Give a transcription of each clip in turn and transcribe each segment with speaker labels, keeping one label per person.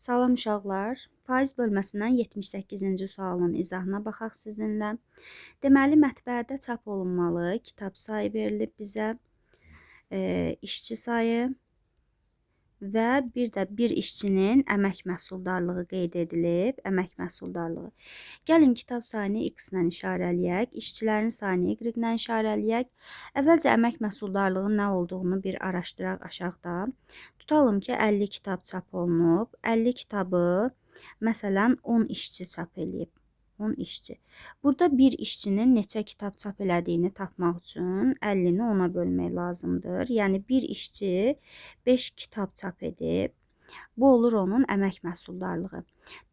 Speaker 1: Salam uşaqlar. Faiz bölməsindən 78-ci sualın izahına baxaq sizinlə. Deməli, mətbəədə çap olunmalı kitab sayı verilib bizə, işçi sayı və bir də bir işçinin əmək məhsuldarlığı qeyd edilib, əmək məhsuldarlığı. Gəlin kitab sayını x ilə işarələyək, işçilərin sayını y ilə işarələyək. Əvvəlcə əmək məhsuldarlığının nə olduğunu bir araşdıraq aşağıda. Tutalım ki, 50 kitab çap olunub. 50 kitabı məsələn 10 işçi çap eləyib. 10 işçi. Burada bir işçinin neçə kitab çap elədiyini tapmaq üçün 50-ni 10-a bölmək lazımdır. Yəni bir işçi 5 kitab çap edib. Bu olur onun əmək məhsuldarlığı.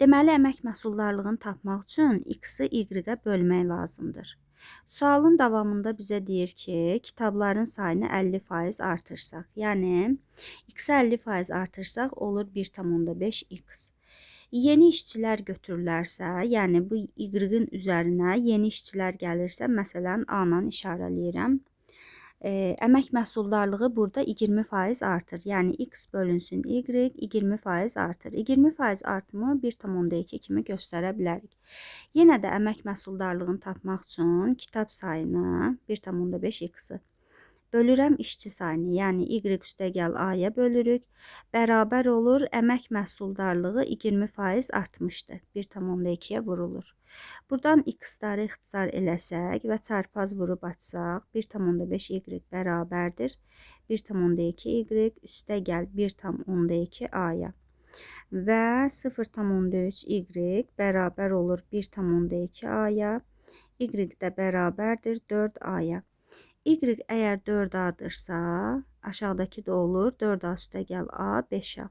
Speaker 1: Deməli, əmək məhsuldarlığını tapmaq üçün x-i y-ə bölmək lazımdır. Sualın davamında bizə deyir ki, kitabların sayını 50% artırsaq. Yəni, x-i 50% artırsaq olur 1,5x. Yeni işçilər götürülərsə, yəni bu y-in üzərinə yeni işçilər gəlirsə, məsələn, A-la işarələyirəm. Əmək məhsuldarlığı burada 20% artır. Yəni x bölünsün y 20% artır. 20% artımı 1,2 kimi göstərə bilərik. Yenə də əmək məhsuldarlığını tapmaq üçün kitab sayını 1,5x-i bölürəm işçi sayını, yəni y üstəgəl a-ya bölürük. Bərabər olur, əmək məhsuldarlığı 20% artmışdır. 1,2-yə vurulur. Buradan x-ları ixtisar eləsək və çarpaz vurub açsaq, 1,5y bərabərdir. 1,2y üstəgəl 1,2a-ya. Və 0,3y bərabər olur 1,2a-ya. Y də bərabərdir 4a-ya. Y əgər 4a-dırsa, aşağıdakı da olur 4a üstəgəl a 5a.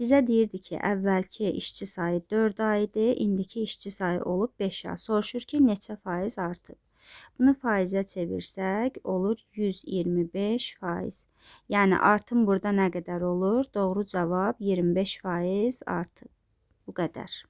Speaker 1: Bizə deyirdi ki, əvvəlki işçi sayı 4a idi, indiki işçi sayı olub 5a. Soruşur ki, neçə faiz artıb? Bunu faizə çevirsək, olur 125%. Yəni, artım burada nə qədər olur? Doğru cavab 25% artıb. Bu qədər.